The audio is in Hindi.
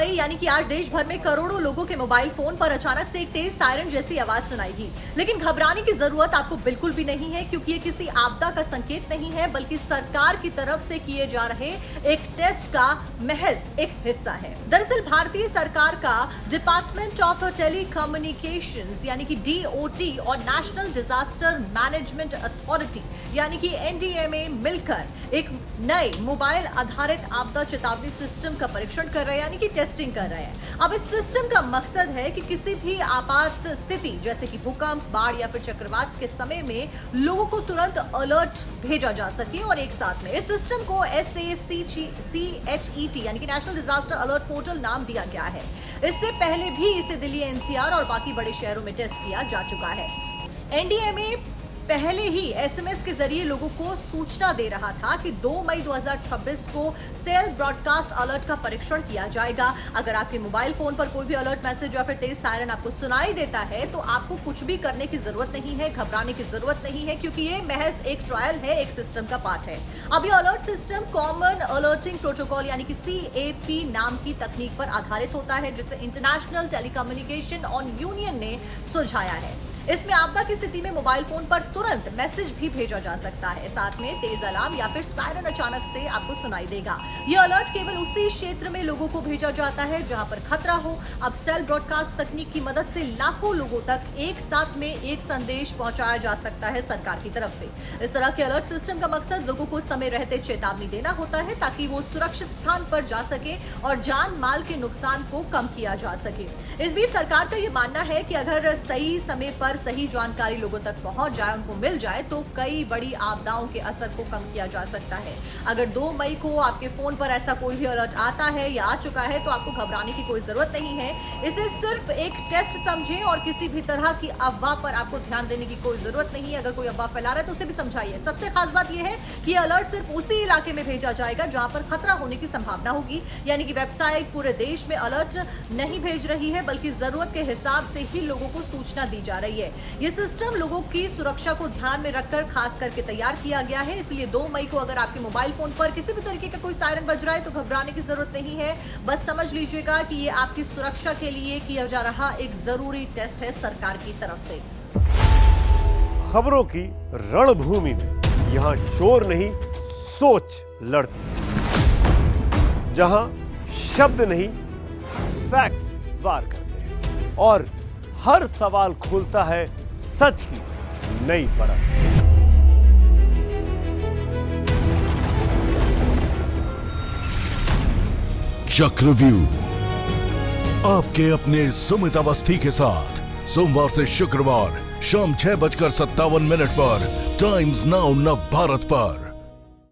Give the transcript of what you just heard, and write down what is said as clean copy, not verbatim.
मई यानी कि आज देश भर में करोड़ों लोगों के मोबाइल फोन पर अचानक से एक तेज सायरन जैसी आवाज सुनाई दी। लेकिन घबराने की जरूरत आपको बिल्कुल भी नहीं है, क्योंकि ये किसी आपदा का संकेत नहीं है, बल्कि सरकार की तरफ से किए जा रहे एक टेस्ट का महज एक हिस्सा है। दरअसल भारतीय सरकार का डिपार्टमेंट ऑफ टेलीकम्युनिकेशंस यानी कि DOT और नेशनल डिजास्टर मैनेजमेंट अथॉरिटी यानी कि NDMA मिलकर एक नए मोबाइल आधारित आपदा चेतावनी सिस्टम का परीक्षण कर रहे हैं, यानी कि टेस्टिंग कर रहे हैं। अब इस सिस्टम का मकसद है कि किसी भी आपात स्थिति जैसे कि भूकंप, बाढ़ या फिर चक्रवात के समय में लोगों को तुरंत अलर्ट भेजा जा सके और एक साथ में। इस सिस्टम को SACHET यानी कि नेशनल डिजास्टर अलर्ट पोर्टल नाम दिया गया है। इससे पहले भी इसे दिल्ली, NCR और बाकी बड़े शहरों में टेस्ट किया जा चुका है। NDMA पहले ही SMS के जरिए लोगों को सूचना दे रहा था कि 2 मई 2026 को सेल्फ ब्रॉडकास्ट अलर्ट का परीक्षण किया जाएगा। अगर आपके मोबाइल फोन पर कोई भी अलर्ट मैसेज या फिर तेज सायरन आपको सुनाई देता है तो आपको कुछ भी करने की जरूरत नहीं है, घबराने की जरूरत नहीं है, क्योंकि ये महज एक ट्रायल है, एक सिस्टम का पार्ट है। अब ये alert system common alerting protocol यानी कि CAP नाम की तकनीक पर आधारित होता है, जिसे इंटरनेशनल टेलीकम्युनिकेशन यूनियन ने सुझाया है। इसमें आपदा की स्थिति में मोबाइल फोन पर तुरंत मैसेज भी भेजा जा सकता है, साथ में तेज अलार्म या फिर सायरन अचानक से आपको सुनाई देगा। यह अलर्ट केवल उसी क्षेत्र में लोगों को भेजा जाता है जहां पर खतरा हो। अब सेल्फ ब्रॉडकास्ट तकनीक की मदद से लाखों लोगों तक एक साथ में एक संदेश पहुंचाया जा सकता है सरकार की तरफ से। इस तरह के अलर्ट सिस्टम का मकसद लोगों को समय रहते चेतावनी देना होता है, ताकि वो सुरक्षित स्थान पर जा सके और जान माल के नुकसान को कम किया जा सके। इस बीच सरकार का यह मानना है कि अगर सही समय पर सही जानकारी लोगों तक पहुंच जाए, उनको मिल जाए, तो कई बड़ी आपदाओं के असर को कम किया जा सकता है। अगर 2 मई को आपके फोन पर ऐसा कोई भी अलर्ट आता है या आ चुका है तो आपको घबराने की कोई जरूरत नहीं है। इसे सिर्फ एक टेस्ट समझें और किसी भी तरह की अफवाह पर आपको ध्यान देने की कोई जरूरत नहीं है। अगर कोई अफवाह फैला रहा है तो उसे भी समझाइए। सबसे खास बात यह है कि अलर्ट सिर्फ उसी इलाके में भेजा जाएगा जहां पर खतरा होने की संभावना होगी, यानी कि वेबसाइट पूरे देश में अलर्ट नहीं भेज रही है, बल्कि जरूरत के हिसाब से ही लोगों को सूचना दी जा रही है। ये सिस्टम लोगों की सुरक्षा को ध्यान में रखकर खास करके तैयार किया गया है। इसलिए 2 मई को अगर आपके मोबाइल फोन पर किसी भी तरीके का कोई सायरन बज रहा है तो घबराने की जरूरत नहीं है। बस समझ लीजिएगा कि ये आपकी सुरक्षा के लिए किया जा रहा एक जरूरी टेस्ट है सरकार की तरफ से। खबरों की रणभूमि में यहां शोर नहीं, सोच लड़ती, जहां शब्द नहीं, फैक्ट्स वार करते हैं और हर सवाल खोलता है सच की नई परत। चक्रव्यूह आपके अपने सुमित अवस्थी के साथ सोमवार से शुक्रवार शाम 6:57 पर टाइम्स नाउ नव भारत पर।